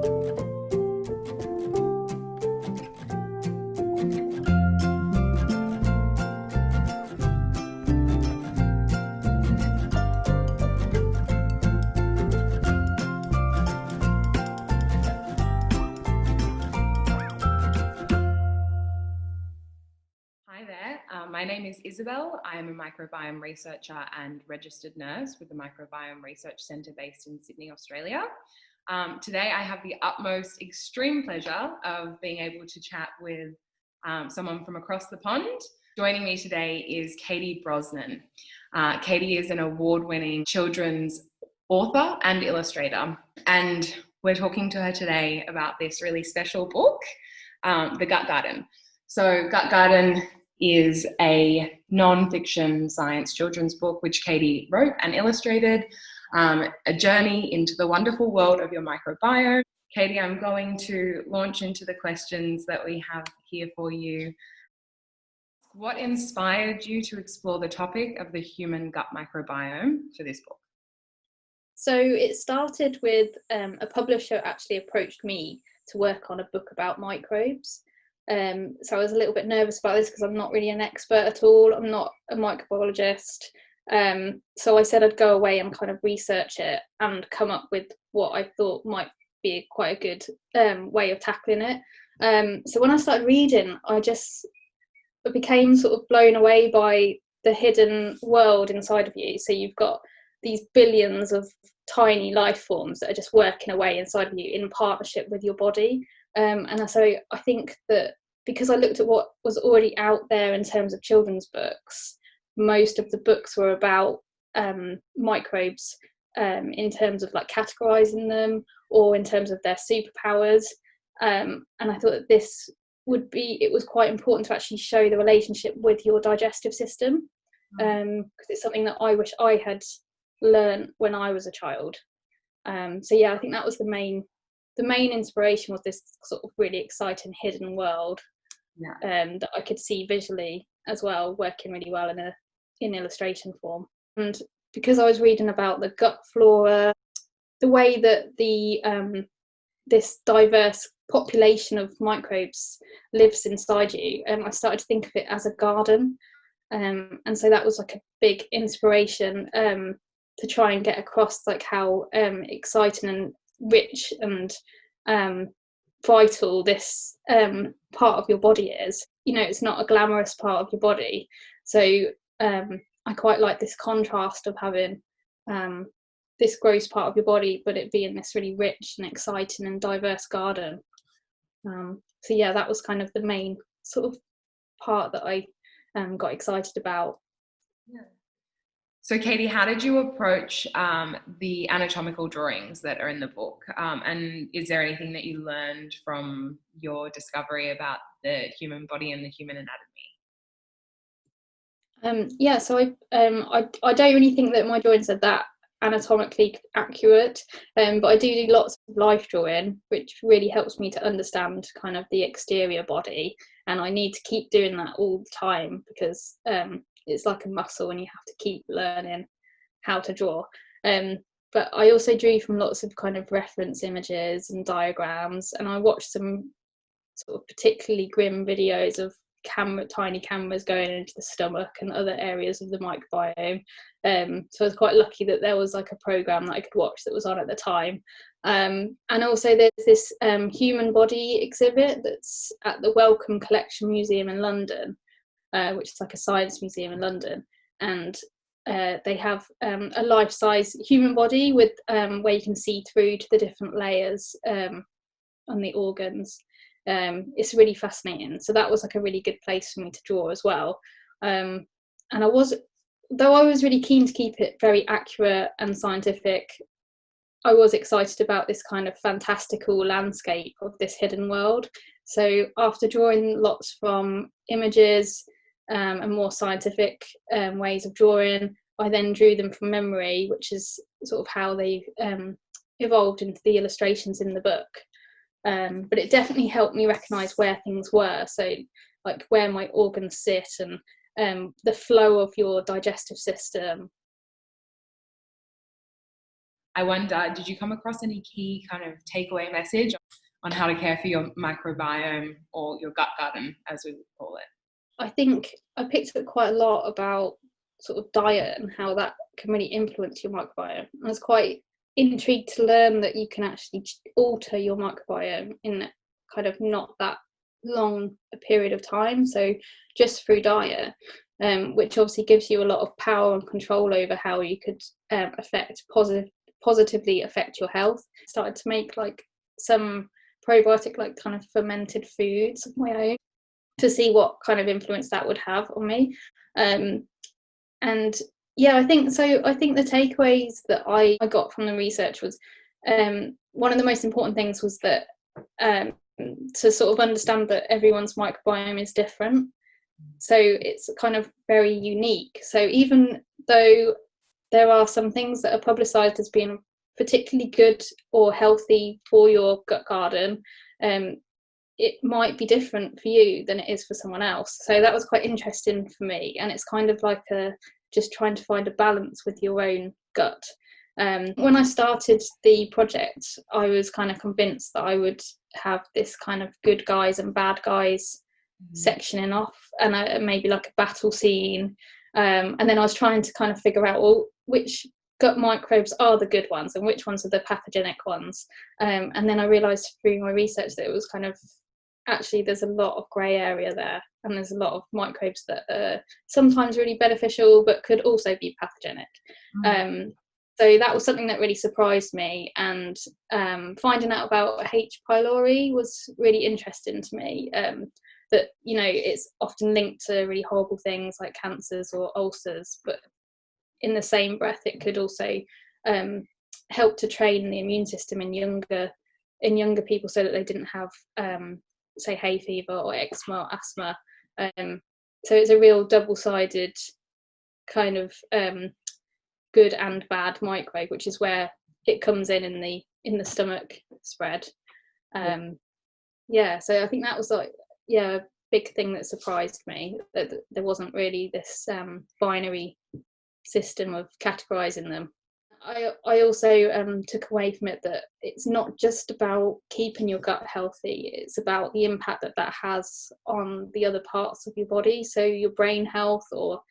Hi there, my name is Isabel. I am a microbiome researcher and registered nurse with the Microbiome Research Centre based in Sydney, Australia. Today I have the utmost extreme pleasure of being able to chat with someone from across the pond. Joining me today is Katie Brosnan. Katie is an award-winning children's author and illustrator, and we're talking to her today about this really special book, The Gut Garden. So Gut Garden is a non-fiction science children's book which Katie wrote and illustrated, a journey into the wonderful world of your microbiome. Katie, I'm going to launch into the questions that we have here for you. What inspired you to explore the topic of the human gut microbiome for this book? So it started with a publisher actually approached me to work on a book about microbes. So I was a little bit nervous about this because I'm not really an expert at all. I'm not a microbiologist. So I said I'd go away and kind of research it and come up with what I thought might be quite a good way of tackling it. So when I started reading, I became sort of blown away by the hidden world inside of you. So you've got these billions of tiny life forms that are just working away inside of you in partnership with your body. And so I think that because I looked at what was already out there in terms of children's books, most of the books were about microbes in terms of like categorizing them or in terms of their superpowers. And I thought that it was quite important to actually show the relationship with your digestive system, because it's something that I wish I had learned when I was a child. So yeah, I think that was the main inspiration, was this sort of really exciting hidden world that I could see visually as well, working really well in illustration form. And because I was reading about the gut flora, the way that this diverse population of microbes lives inside you, I started to think of it as a garden, and so that was like a big inspiration to try and get across like how exciting and rich and vital this part of your body is. You know, it's not a glamorous part of your body, so I quite like this contrast of having this gross part of your body but it being this really rich and exciting and diverse garden. So yeah, that was kind of the main sort of part that I got excited about. Yeah. So Katie, how did you approach the anatomical drawings that are in the book? And is there anything that you learned from your discovery about the human body and the human anatomy? Yeah, so I don't really think that my drawings are that anatomically accurate, but I do lots of life drawing, which really helps me to understand kind of the exterior body, and I need to keep doing that all the time because it's like a muscle and you have to keep learning how to draw. But I also drew from lots of kind of reference images and diagrams, and I watched some sort of particularly grim videos of tiny cameras going into the stomach and other areas of the microbiome. So I was quite lucky that there was like a program that I could watch that was on at the time. And also there's this human body exhibit that's at the Wellcome Collection Museum in London, which is like a science museum in London, and they have a life-size human body with where you can see through to the different layers on the organs. It's really fascinating. So that was like a really good place for me to draw as well. And I was really keen to keep it very accurate and scientific, I was excited about this kind of fantastical landscape of this hidden world. So after drawing lots from images and more scientific ways of drawing, I then drew them from memory, which is sort of how they evolved into the illustrations in the book. But it definitely helped me recognise where things were, so like where my organs sit and the flow of your digestive system. I wonder, did you come across any key kind of takeaway message on how to care for your microbiome, or your gut garden, as we would call it? I think I picked up quite a lot about sort of diet and how that can really influence your microbiome. I was quite intrigued to learn that you can actually alter your microbiome in kind of not that long a period of time, so just through diet, which obviously gives you a lot of power and control over how you could positively affect your health. Started to make like some probiotic, like kind of fermented foods of my own, to see what kind of influence that would have on me. And yeah, I think so. I think the takeaways that I got from the research was, one of the most important things was that, to sort of understand that everyone's microbiome is different. So it's kind of very unique. So even though there are some things that are publicised as being particularly good or healthy for your gut garden, it might be different for you than it is for someone else. So that was quite interesting for me, and it's kind of like just trying to find a balance with your own gut. When I started the project, I was kind of convinced that I would have this kind of good guys and bad guys sectioning off, and maybe like a battle scene. And then I was trying to kind of figure out, well, which gut microbes are the good ones and which ones are the pathogenic ones. And then I realised through my research that it was kind of, actually there's a lot of grey area there, and there's a lot of microbes that are sometimes really beneficial but could also be pathogenic. So that was something that really surprised me, and finding out about H. pylori was really interesting to me. That, you know, it's often linked to really horrible things like cancers or ulcers, but in the same breath it could also help to train the immune system in younger people, so that they didn't have say hay fever or eczema or asthma. So it's a real double-sided kind of good and bad microbe, which is where it comes in the stomach spread. So I think that was like a big thing that surprised me, that there wasn't really this binary system of categorizing them. I also took away from it that it's not just about keeping your gut healthy, it's about the impact that has on the other parts of your body, so your brain health, or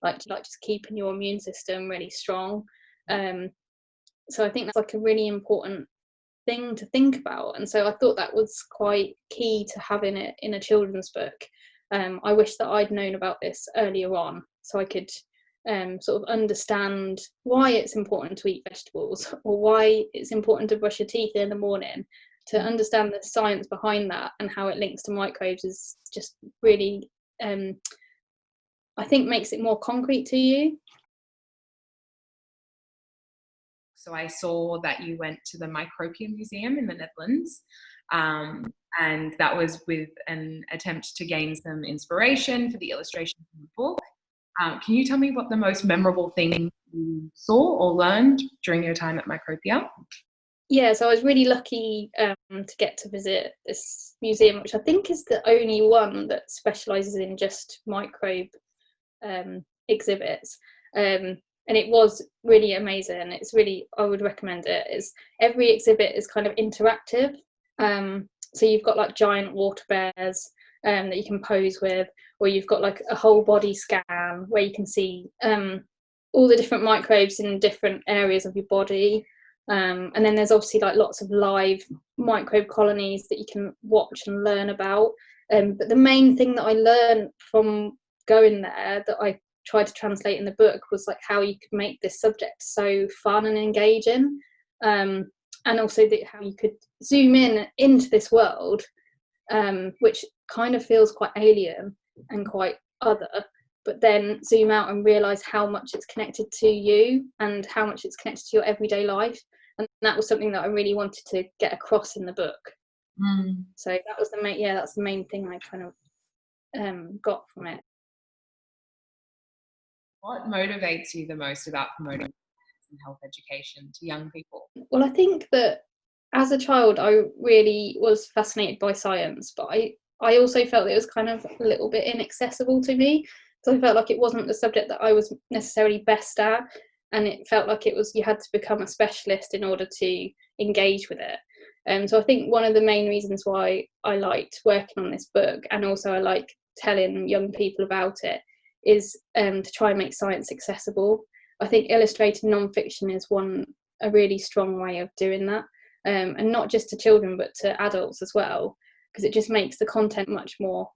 like just keeping your immune system really strong. So I think that's like a really important thing to think about, and so I thought that was quite key to having it in a children's book. I wish that I'd known about this earlier on, so I could sort of understand why it's important to eat vegetables, or why it's important to brush your teeth in the morning. To understand the science behind that and how it links to microbes is just really, I think, makes it more concrete to you. So I saw that you went to the Microbiome Museum in the Netherlands, and that was with an attempt to gain some inspiration for the illustrations in the book. Can you tell me what the most memorable thing you saw or learned during your time at Micropia? Yeah, so I was really lucky to get to visit this museum, which I think is the only one that specialises in just microbe exhibits. And it was really amazing. It's really, I would recommend it. Every exhibit is kind of interactive. So you've got like giant water bears that you can pose with, or you've got like a whole body scan where you can see all the different microbes in different areas of your body. And then there's obviously like lots of live microbe colonies that you can watch and learn about. But the main thing that I learned from going there, that I tried to translate in the book, was like how you could make this subject so fun and engaging, and also how you could zoom into this world, which kind of feels quite alien and quite other, but then zoom out and realise how much it's connected to you and how much it's connected to your everyday life. And that was something that I really wanted to get across in the book. So that was that's the main thing I kind of got from it. What motivates you the most about promoting science and health education to young people? Well, I think that as a child I really was fascinated by science, but I also felt it was kind of a little bit inaccessible to me. So I felt like it wasn't the subject that I was necessarily best at. and it felt like you had to become a specialist in order to engage with it. So I think one of the main reasons why I liked working on this book, and also I like telling young people about it, is to try and make science accessible. I think illustrated non-fiction is a really strong way of doing that, and not just to children but to adults as well, because it just makes the content much more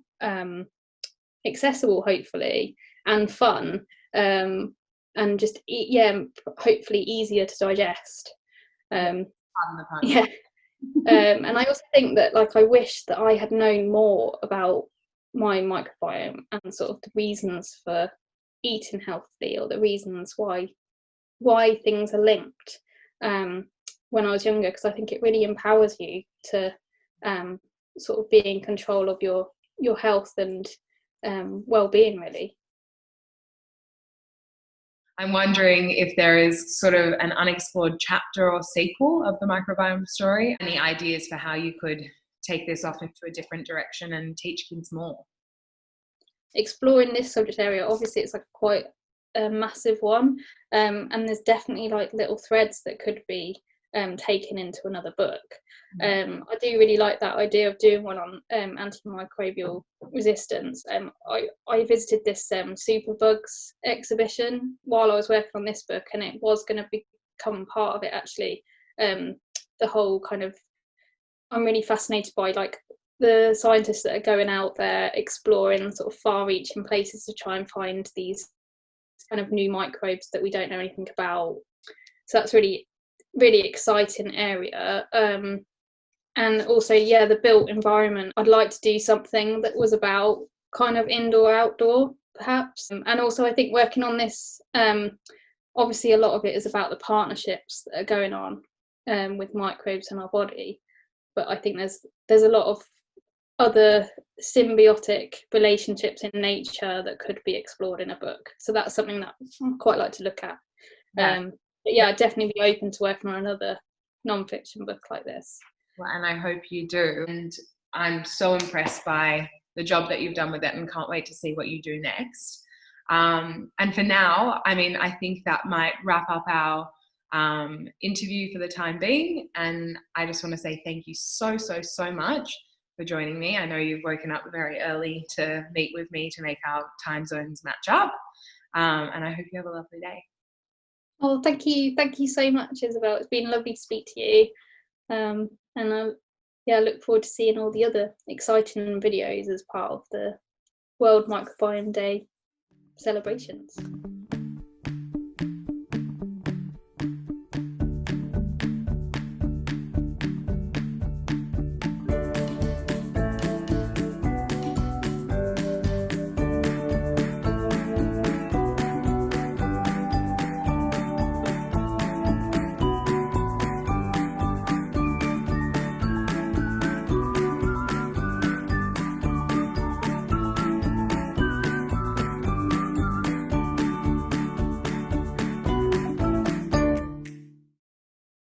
accessible, hopefully, and fun, and just hopefully easier to digest. Yeah. And I also think that, like, I wish that I had known more about my microbiome and sort of the reasons for eating healthily, or the reasons why things are linked, when I was younger, because I think it really empowers you to sort of be in control of your health and well-being, really. I'm wondering if there is sort of an unexplored chapter or sequel of the microbiome story. Any ideas for how you could take this off into a different direction and teach kids more? Exploring this subject area, obviously it's like quite a massive one, and there's definitely like little threads that could be taken into another book. I do really like that idea of doing one on antimicrobial resistance. I visited this superbugs exhibition while I was working on this book, and it was going to become part of it, actually. The whole kind of, I'm really fascinated by like the scientists that are going out there exploring sort of far-reaching places to try and find these kind of new microbes that we don't know anything about. So that's really exciting area. And also, the built environment, I'd like to do something that was about kind of indoor outdoor, perhaps. And also I think working on this, obviously a lot of it is about the partnerships that are going on with microbes in our body, but I think there's a lot of other symbiotic relationships in nature that could be explored in a book. So that's something that I'd quite like to look at. But I'd definitely be open to working on another non-fiction book like this. Well, and I hope you do. And I'm so impressed by the job that you've done with it, and can't wait to see what you do next. And for now, I mean, I think that might wrap up our interview for the time being. And I just want to say thank you so much for joining me. I know you've woken up very early to meet with me to make our time zones match up. And I hope you have a lovely day. Oh, thank you so much, Isabel. It's been lovely to speak to you. And I look forward to seeing all the other exciting videos as part of the World Microbiome Day celebrations.